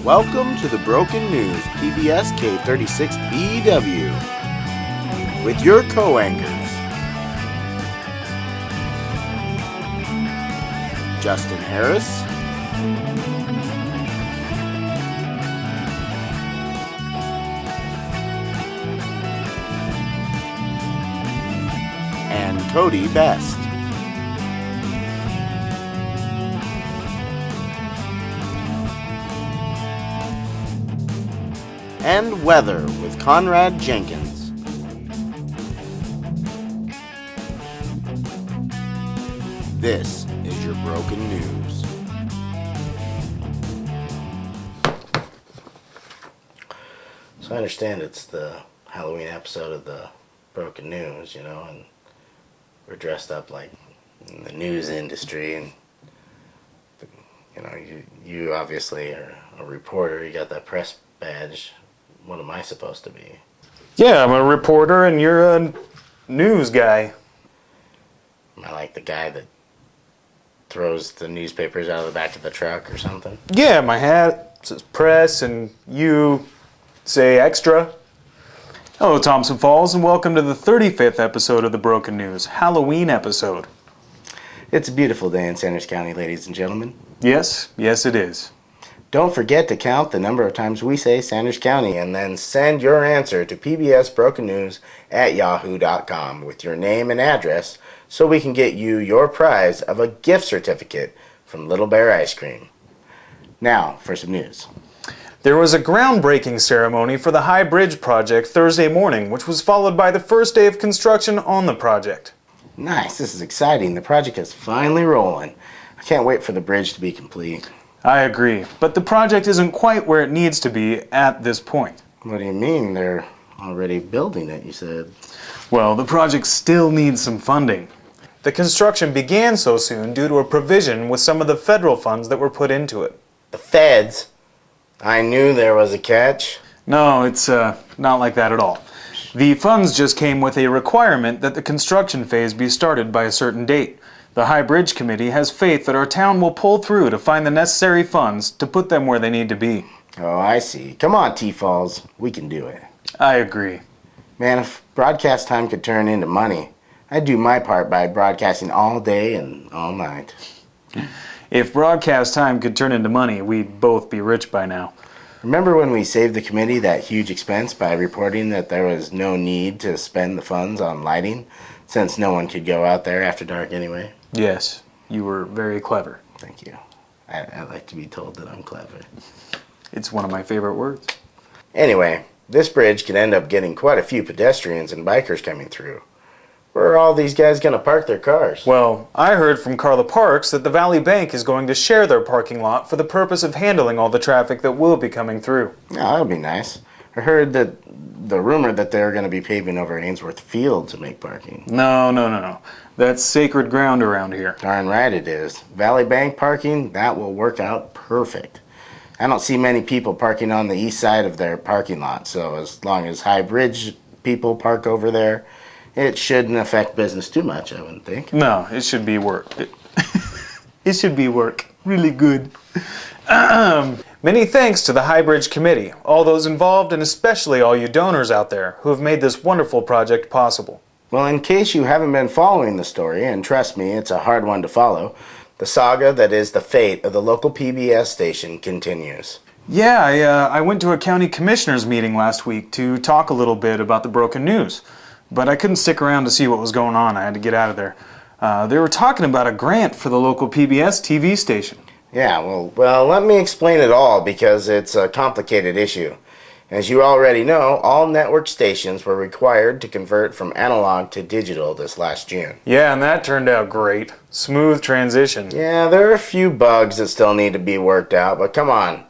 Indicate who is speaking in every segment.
Speaker 1: Welcome to the Broken News PBS K36BW with your co-anchors, Justin Harris, and Cody Best. And weather with Conrad Jenkins. This is your Broken News. So I understand it's the Halloween episode of the Broken News, and we're dressed up like in the news industry, and you obviously are a reporter. You got that press badge. What am I supposed to be?
Speaker 2: Yeah, I'm a reporter and you're a news guy.
Speaker 1: Am I like the guy that throws the newspapers out of the back of the truck or something?
Speaker 2: Yeah, my hat says press and you say extra. Hello, Thompson Falls, and welcome to the 35th episode of the Broken News, Halloween episode.
Speaker 1: It's a beautiful day in Sanders County, ladies and gentlemen.
Speaker 2: Yes it is.
Speaker 1: Don't forget to count the number of times we say Sanders County and then send your answer to pbsbrokennews@yahoo.com with your name and address so we can get you your prize of a gift certificate from Little Bear Ice Cream. Now for some news.
Speaker 2: There was a groundbreaking ceremony for the High Bridge project Thursday morning, which was followed by the first day of construction on the project.
Speaker 1: Nice, this is exciting. The project is finally rolling. I can't wait for the bridge to be complete.
Speaker 2: I agree, but the project isn't quite where it needs to be at this point.
Speaker 1: What do you mean? They're already building it, you said.
Speaker 2: Well, the project still needs some funding. The construction began so soon due to a provision with some of the federal funds that were put into it.
Speaker 1: The feds? I knew there was a catch.
Speaker 2: No, it's not like that at all. The funds just came with a requirement that the construction phase be started by a certain date. The High Bridge Committee has faith that our town will pull through to find the necessary funds to put them where they need to be.
Speaker 1: Oh, I see. Come on, T-Falls. We can do it.
Speaker 2: I agree.
Speaker 1: Man, if broadcast time could turn into money, I'd do my part by broadcasting all day and all night.
Speaker 2: If broadcast time could turn into money, we'd both be rich by now.
Speaker 1: Remember when we saved the committee that huge expense by reporting that there was no need to spend the funds on lighting, since no one could go out there after dark anyway?
Speaker 2: Yes, you were very clever.
Speaker 1: Thank you. I like to be told that I'm clever.
Speaker 2: It's one of my favorite words.
Speaker 1: Anyway, this bridge could end up getting quite a few pedestrians and bikers coming through. Where are all these guys going to park their cars?
Speaker 2: Well, I heard from Carla Parks that the Valley Bank is going to share their parking lot for the purpose of handling all the traffic that will be coming through.
Speaker 1: Oh, that'll be nice. I heard that the rumor that they're going to be paving over Ainsworth Field to make parking.
Speaker 2: No. That's sacred ground around here.
Speaker 1: Darn right it is. Valley Bank parking, that will work out perfect. I don't see many people parking on the east side of their parking lot, so as long as High Bridge people park over there, it shouldn't affect business too much, I wouldn't think.
Speaker 2: No, it should be work. It should be work. Really good. Many thanks to the High Bridge Committee, all those involved, and especially all you donors out there who have made this wonderful project possible.
Speaker 1: Well, in case you haven't been following the story, and trust me, it's a hard one to follow, the saga that is the fate of the local PBS station continues.
Speaker 2: Yeah, I went to a county commissioners meeting last week to talk a little bit about the Broken News, but I couldn't stick around to see what was going on. I had to get out of there. They were talking about a grant for the local PBS TV station.
Speaker 1: Yeah, well, let me explain it all because it's a complicated issue. As you already know, all network stations were required to convert from analog to digital this last June.
Speaker 2: Yeah, and that turned out great. Smooth transition.
Speaker 1: Yeah, there are a few bugs that still need to be worked out, but come on.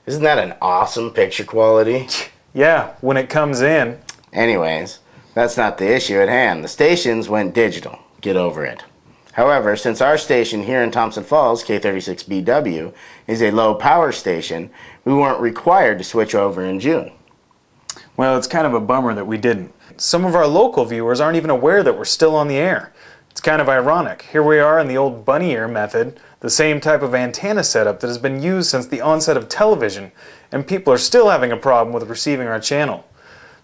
Speaker 1: Isn't that an awesome picture quality?
Speaker 2: Yeah, when it comes in.
Speaker 1: Anyways, that's not the issue at hand. The stations went digital. Get over it. However, since our station here in Thompson Falls, K36BW, is a low power station, we weren't required to switch over in June.
Speaker 2: Well, it's kind of a bummer that we didn't. Some of our local viewers aren't even aware that we're still on the air. It's kind of ironic. Here we are in the old bunny ear method, the same type of antenna setup that has been used since the onset of television, and people are still having a problem with receiving our channel.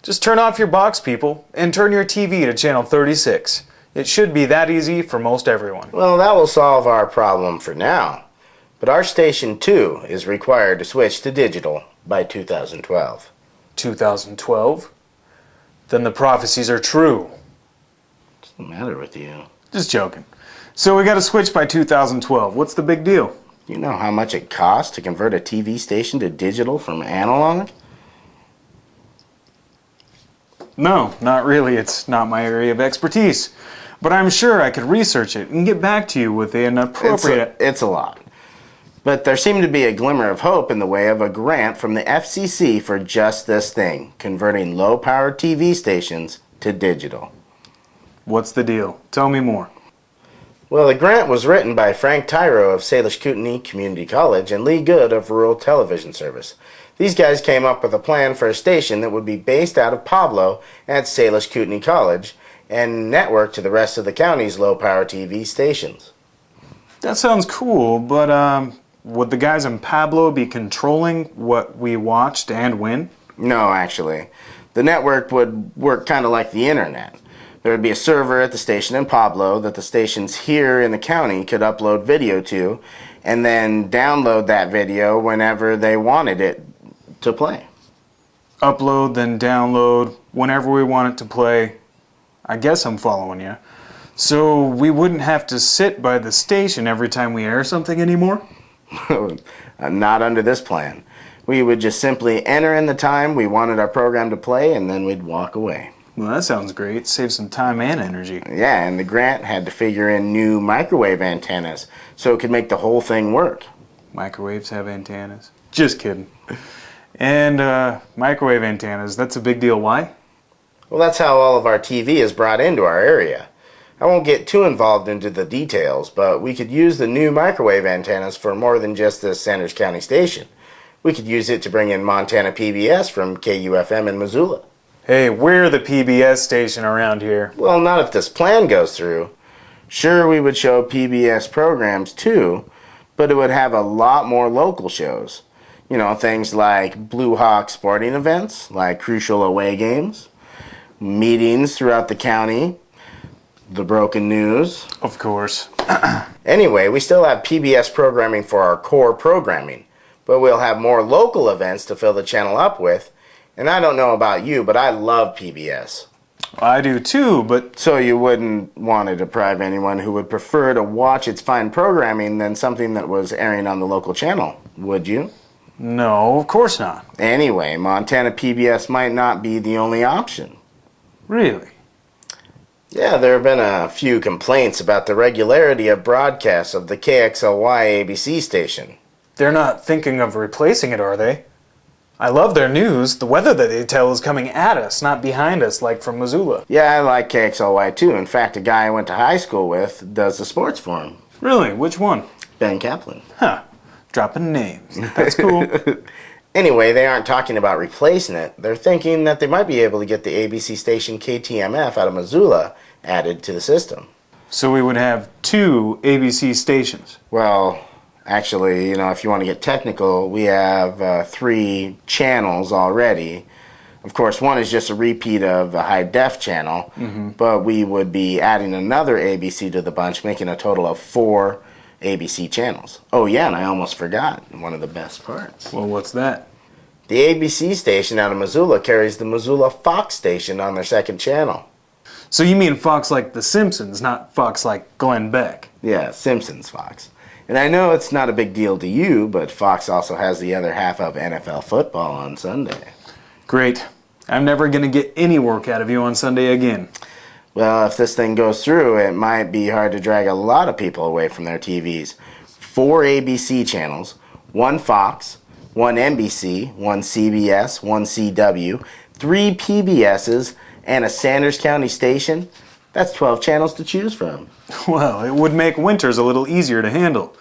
Speaker 2: Just turn off your box, people, and turn your TV to channel 36. It should be that easy for most everyone.
Speaker 1: Well, that will solve our problem for now. But our station, too, is required to switch to digital by 2012.
Speaker 2: 2012? Then the prophecies are true.
Speaker 1: What's the matter with you?
Speaker 2: Just joking. So we got to switch by 2012. What's the big deal?
Speaker 1: You know how much it costs to convert a TV station to digital from analog?
Speaker 2: No, not really. It's not my area of expertise. But I'm sure I could research it and get back to you with an appropriate...
Speaker 1: It's a lot. But there seemed to be a glimmer of hope in the way of a grant from the FCC for just this thing, converting low-powered TV stations to digital.
Speaker 2: What's the deal? Tell me more.
Speaker 1: Well, the grant was written by Frank Tyro of Salish Kootenai Community College and Lee Good of Rural Television Service. These guys came up with a plan for a station that would be based out of Pablo at Salish Kootenai College and network to the rest of the county's low-power TV stations.
Speaker 2: That sounds cool, but would the guys in Pablo be controlling what we watched and when?
Speaker 1: No, actually. The network would work kind of like the internet. There would be a server at the station in Pablo that the stations here in the county could upload video to and then download that video whenever they wanted it to play.
Speaker 2: Upload, then download, whenever we want it to play. I guess I'm following you. So we wouldn't have to sit by the station every time we air something anymore?
Speaker 1: Not under this plan. We would just simply enter in the time we wanted our program to play and then we'd walk away.
Speaker 2: Well, that sounds great. Save some time and energy.
Speaker 1: Yeah, and the grant had to figure in new microwave antennas so it could make the whole thing work.
Speaker 2: Microwaves have antennas? Just kidding. And microwave antennas, that's a big deal. Why?
Speaker 1: Well, that's how all of our TV is brought into our area. I won't get too involved into the details, but we could use the new microwave antennas for more than just this Sanders County station. We could use it to bring in Montana PBS from KUFM in Missoula.
Speaker 2: Hey, we're the PBS station around here.
Speaker 1: Well, not if this plan goes through. Sure, we would show PBS programs too, but it would have a lot more local shows. You know, things like Blue Hawk sporting events, like crucial away games, meetings throughout the county, the broken news.
Speaker 2: Of course.
Speaker 1: Anyway, we still have PBS programming for our core programming, but we'll have more local events to fill the channel up with. And I don't know about you, but I love PBS.
Speaker 2: I do too, but...
Speaker 1: So you wouldn't want to deprive anyone who would prefer to watch its fine programming than something that was airing on the local channel, would you?
Speaker 2: No, of course not.
Speaker 1: Anyway, Montana PBS might not be the only option.
Speaker 2: Really?
Speaker 1: Yeah, there have been a few complaints about the regularity of broadcasts of the KXLY ABC station.
Speaker 2: They're not thinking of replacing it, are they? I love their news. The weather that they tell is coming at us, not behind us, like from Missoula.
Speaker 1: Yeah, I like KXLY too. In fact, a guy I went to high school with does the sports for him.
Speaker 2: Really? Which one?
Speaker 1: Ben Kaplan.
Speaker 2: Huh. Dropping names. That's cool.
Speaker 1: Anyway, they aren't talking about replacing it. They're thinking that they might be able to get the ABC station KTMF out of Missoula added to the system.
Speaker 2: So we would have 2 ABC stations.
Speaker 1: Well, actually, you know, if you want to get technical, we have 3 channels already. Of course, one is just a repeat of the high def channel, but we would be adding another ABC to the bunch, making a total of 4 ABC channels. Oh yeah, and I almost forgot one of the best parts.
Speaker 2: Well, what's that?
Speaker 1: The ABC station out of Missoula carries the Missoula Fox station on their second channel.
Speaker 2: So you mean Fox like The Simpsons, not Fox like Glenn Beck?
Speaker 1: Yeah, Simpsons Fox. And I know it's not a big deal to you, but Fox also has the other half of NFL football on Sunday.
Speaker 2: Great. I'm never going to get any work out of you on Sunday again.
Speaker 1: Well, if this thing goes through, it might be hard to drag a lot of people away from their TVs. 4 ABC channels, 1 Fox, 1 NBC, 1 CBS, 1 CW, 3 PBSs, and a Sanders County station. That's 12 channels to choose from.
Speaker 2: Well, it would make winters a little easier to handle.